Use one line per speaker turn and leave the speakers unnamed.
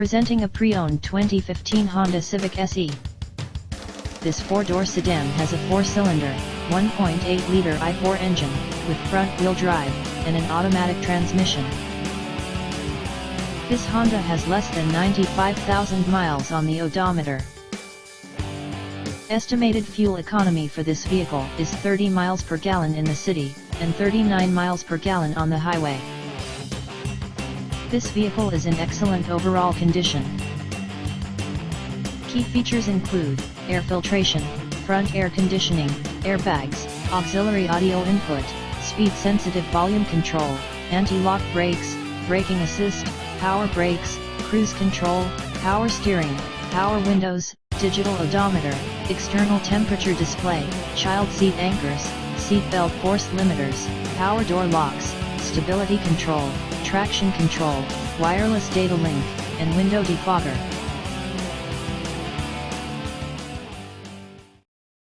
Presenting a pre-owned 2015 Honda Civic SE. This four-door sedan has a four-cylinder, 1.8-liter i4 engine, with front-wheel drive, and an automatic transmission. This Honda has less than 95,000 miles on the odometer. Estimated fuel economy for this vehicle is 30 miles per gallon in the city, and 39 miles per gallon on the highway. This vehicle is in excellent overall condition. Key features include air filtration, front air conditioning, airbags, auxiliary audio input, speed-sensitive volume control, anti-lock brakes, braking assist, power brakes, cruise control, power steering, power windows, digital odometer, external temperature display, child seat anchors, seat belt force limiters, power door locks, stability control, traction control, wireless data link, and window defogger.